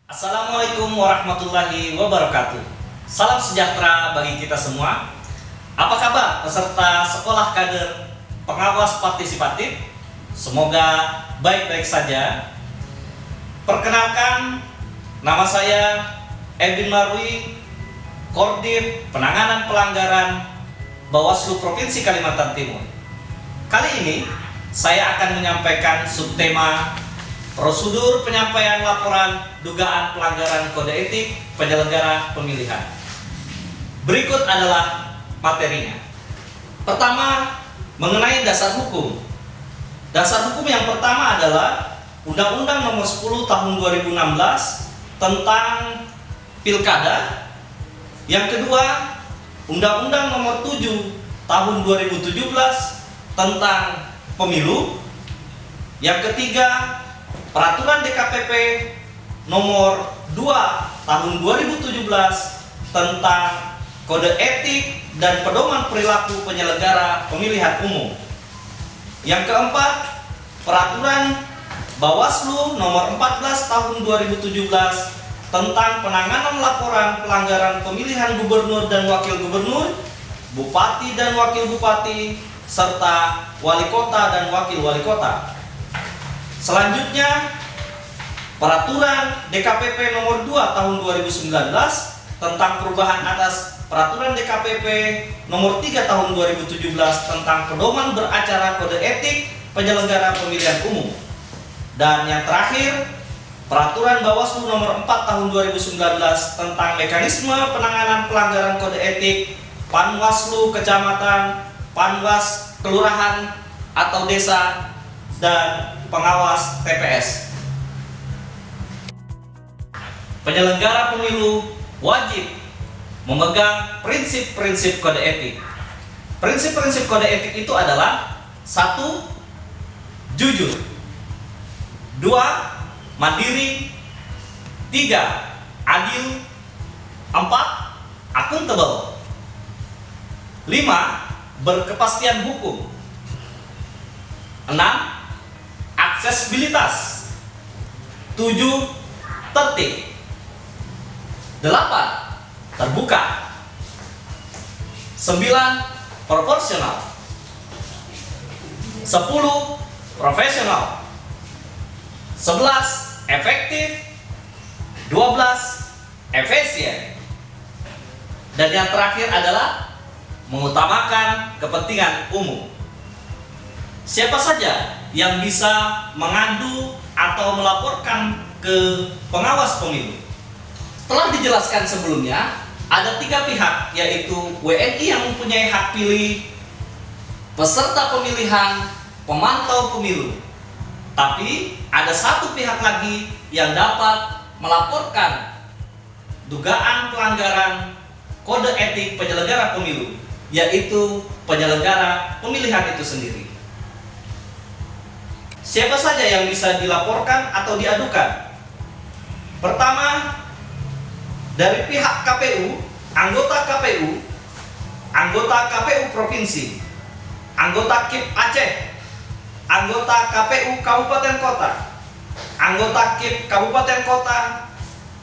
Assalamualaikum warahmatullahi wabarakatuh. Salam sejahtera bagi kita semua. Apa kabar peserta sekolah kader pengawas partisipatif? Semoga baik-baik saja. Perkenalkan, nama saya Edwin Marwi, Korbit Penanganan Pelanggaran Bawaslu Provinsi Kalimantan Timur. Kali ini saya akan menyampaikan subtema prosedur penyampaian laporan dugaan pelanggaran kode etik penyelenggara pemilihan. Berikut adalah materinya. Pertama, mengenai dasar hukum. Dasar hukum yang pertama adalah Undang-Undang Nomor 10 Tahun 2016 tentang Pilkada. Yang kedua, Undang-Undang Nomor 7 Tahun 2017 tentang Pemilu. Yang ketiga, Peraturan DKPP Nomor 2 Tahun 2017 tentang Kode Etik dan Pedoman Perilaku Penyelenggara Pemilihan Umum. Yang keempat, Peraturan Bawaslu Nomor 14 Tahun 2017 tentang penanganan laporan pelanggaran pemilihan gubernur dan wakil gubernur, bupati dan wakil bupati, serta wali kota dan wakil wali kota. Selanjutnya, Peraturan DKPP Nomor 2 Tahun 2019 tentang perubahan atas Peraturan DKPP Nomor 3 Tahun 2017 tentang pedoman beracara kode etik penyelenggara pemilihan umum. Dan yang terakhir, Peraturan Bawaslu Nomor 4 Tahun 2019 tentang mekanisme penanganan pelanggaran kode etik Panwaslu Kecamatan, Panwas Kelurahan atau Desa, dan pengawas TPS. Penyelenggara pemilu wajib memegang prinsip-prinsip kode etik. Prinsip-prinsip kode etik itu adalah 1. Jujur, 2. Mandiri, 3. Adil, 4. Akuntabel, 5. Berkepastian hukum, 6. Aksesibilitas, 7. Tertib, 8. Terbuka, 9. Proporsional, 10. Profesional, 11. Efektif, 12. Efisien, dan yang terakhir adalah mengutamakan kepentingan umum. Siapa saja yang bisa mengadu atau melaporkan ke pengawas pemilu? Telah dijelaskan sebelumnya, ada 3 pihak, yaitu WNI yang mempunyai hak pilih, peserta pemilihan, pemantau pemilu. Tapi ada 1 pihak lagi yang dapat melaporkan dugaan pelanggaran kode etik penyelenggara pemilu, yaitu penyelenggara pemilihan itu sendiri. Siapa saja yang bisa dilaporkan atau diadukan? Pertama, dari pihak KPU, anggota KPU, anggota KPU Provinsi, anggota KIP Aceh, anggota KPU Kabupaten Kota, anggota KIP Kabupaten Kota,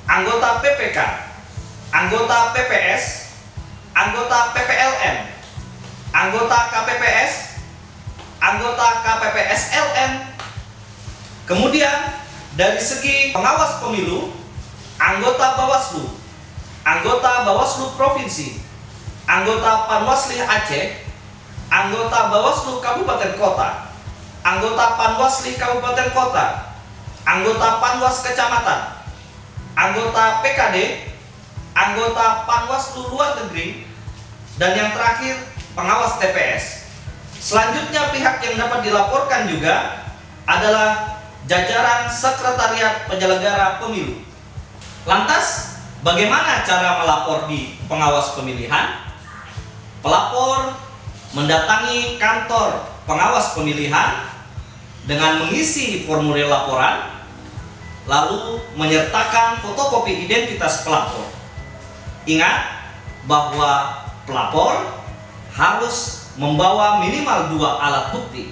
anggota PPK, anggota PPS, anggota PPLN, anggota KPPS, anggota KPPSLN. Kemudian dari segi pengawas pemilu, anggota Bawaslu, anggota Bawaslu Provinsi, anggota Panwasli Aceh, anggota Bawaslu Kabupaten Kota, anggota Panwasli Kabupaten Kota, anggota Panwas Kecamatan, anggota PKD, anggota Panwaslu Luar Negeri, dan yang terakhir pengawas TPS. Selanjutnya pihak yang dapat dilaporkan juga adalah jajaran sekretariat penyelenggara pemilu. Lantas, bagaimana cara melapor di pengawas pemilihan? Pelapor mendatangi kantor pengawas pemilihan dengan mengisi formulir laporan, lalu menyertakan fotokopi identitas pelapor. Ingat bahwa pelapor harus membawa minimal 2 alat bukti.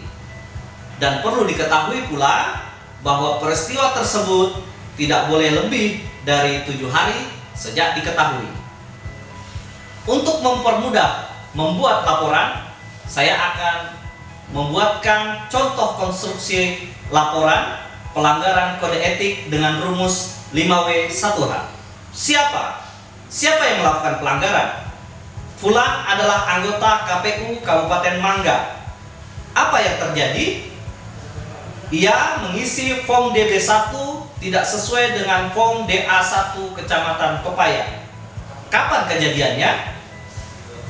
Dan perlu diketahui pula bahwa peristiwa tersebut tidak boleh lebih dari 7 hari sejak diketahui. Untuk mempermudah membuat laporan, saya akan membuatkan contoh konstruksi laporan pelanggaran kode etik dengan rumus 5W1H. Siapa yang melakukan pelanggaran? Fulan adalah anggota KPU Kabupaten Mangga. Apa yang terjadi? Ia mengisi form DB1 tidak sesuai dengan form DA1 Kecamatan Pepaya. Kapan kejadiannya?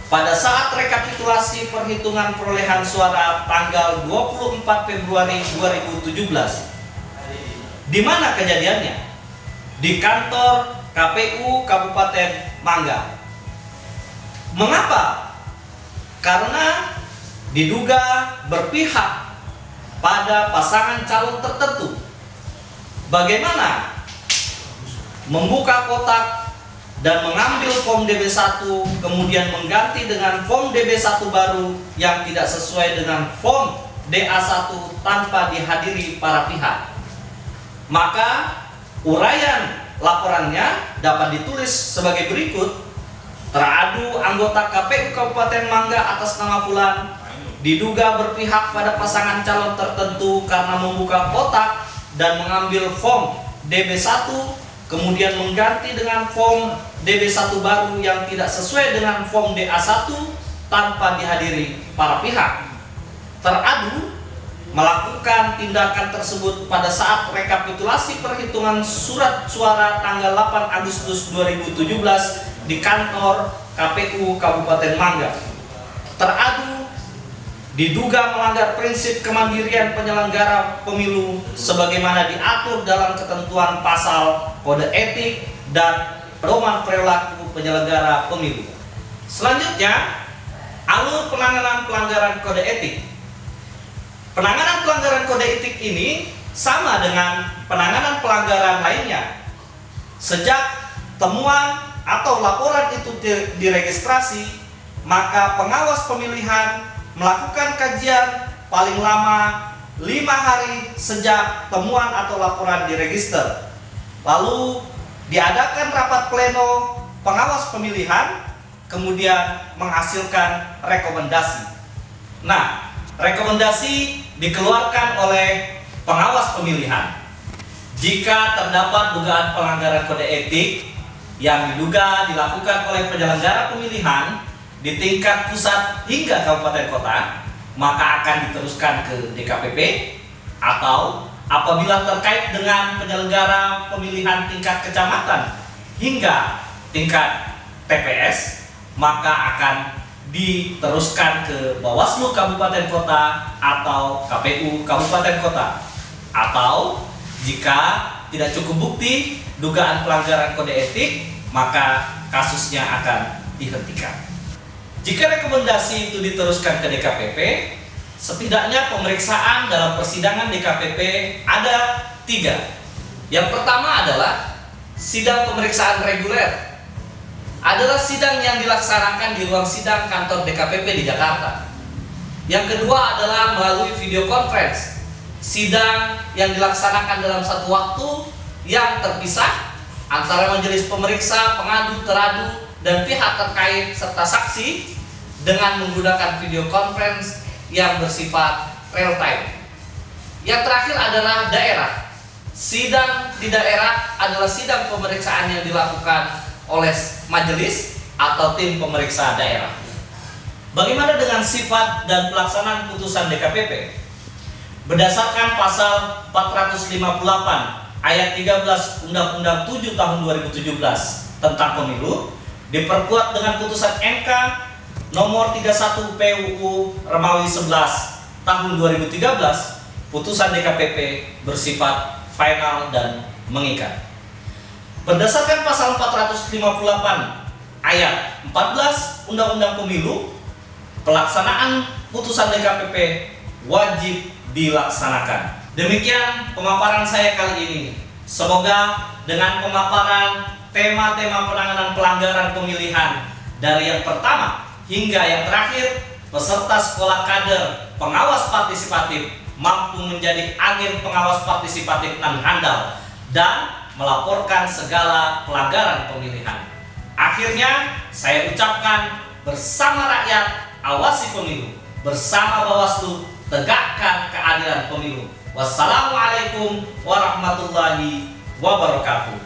Pada saat rekapitulasi perhitungan perolehan suara tanggal 24 Februari 2017. Di mana kejadiannya? Di kantor KPU Kabupaten Mangga. Mengapa? Karena diduga berpihak pada pasangan calon tertentu. Bagaimana membuka kotak dan mengambil form DB1 kemudian mengganti dengan form DB1 baru yang tidak sesuai dengan form DA1 tanpa dihadiri para pihak. Maka uraian laporannya dapat ditulis sebagai berikut. Teradu anggota KPU Kabupaten Mangga atas nama Fulan diduga berpihak pada pasangan calon tertentu karena membuka kotak dan mengambil form DB1 kemudian mengganti dengan form DB1 baru yang tidak sesuai dengan form DA1 tanpa dihadiri para pihak. Teradu melakukan tindakan tersebut pada saat rekapitulasi perhitungan surat suara tanggal 8 Agustus 2017 di kantor KPU Kabupaten Mangga. Teradu diduga melanggar prinsip kemandirian penyelenggara pemilu sebagaimana diatur dalam ketentuan pasal kode etik dan pedoman perilaku penyelenggara pemilu. Selanjutnya, alur penanganan pelanggaran kode etik. Penanganan pelanggaran kode etik ini sama dengan penanganan pelanggaran lainnya. Sejak temuan atau laporan itu diregistrasi, maka pengawas pemilihan melakukan kajian paling lama 5 hari sejak temuan atau laporan diregister. Lalu diadakan rapat pleno pengawas pemilihan, kemudian menghasilkan rekomendasi. Nah, rekomendasi dikeluarkan oleh pengawas pemilihan. Jika terdapat dugaan pelanggaran kode etik yang diduga dilakukan oleh penyelenggara pemilihan di tingkat pusat hingga kabupaten kota, maka akan diteruskan ke DKPP, atau apabila terkait dengan penyelenggara pemilihan tingkat kecamatan hingga tingkat TPS, maka akan diteruskan ke Bawaslu Kabupaten Kota atau KPU Kabupaten Kota. Atau jika tidak cukup bukti dugaan pelanggaran kode etik, maka kasusnya akan dihentikan. Jika rekomendasi itu diteruskan ke DKPP, setidaknya pemeriksaan dalam persidangan DKPP ada 3. Yang pertama adalah sidang pemeriksaan reguler. Adalah sidang yang dilaksanakan di ruang sidang kantor DKPP di Jakarta. Yang kedua adalah melalui video conference, sidang yang dilaksanakan dalam satu waktu yang terpisah antara majelis pemeriksa, pengadu, teradu, dan pihak terkait serta saksi dengan menggunakan video conference yang bersifat real time. Yang terakhir adalah daerah. Sidang di daerah adalah sidang pemeriksaan yang dilakukan oleh majelis atau tim pemeriksa daerah. Bagaimana dengan sifat dan pelaksanaan putusan DKPP? Berdasarkan pasal 458 ayat 13 Undang-Undang 7 tahun 2017 tentang pemilu, diperkuat dengan putusan MK nomor 31 PUU Romawi 11 tahun 2013, putusan DKPP bersifat final dan mengikat. Berdasarkan pasal 458 ayat 14 Undang-Undang Pemilu, pelaksanaan putusan DKPP wajib dilaksanakan. Demikian pemaparan saya kali ini. Semoga dengan pemaparan tema-tema penanganan pelanggaran pemilihan dari yang pertama hingga yang terakhir, peserta sekolah kader pengawas partisipatif mampu menjadi agen pengawas partisipatif nan handal dan melaporkan segala pelanggaran pemilihan. Akhirnya saya ucapkan, bersama rakyat awasi pemilu, bersama Bawaslu tegakkan keadilan pemilu. Wassalamualaikum warahmatullahi wabarakatuh.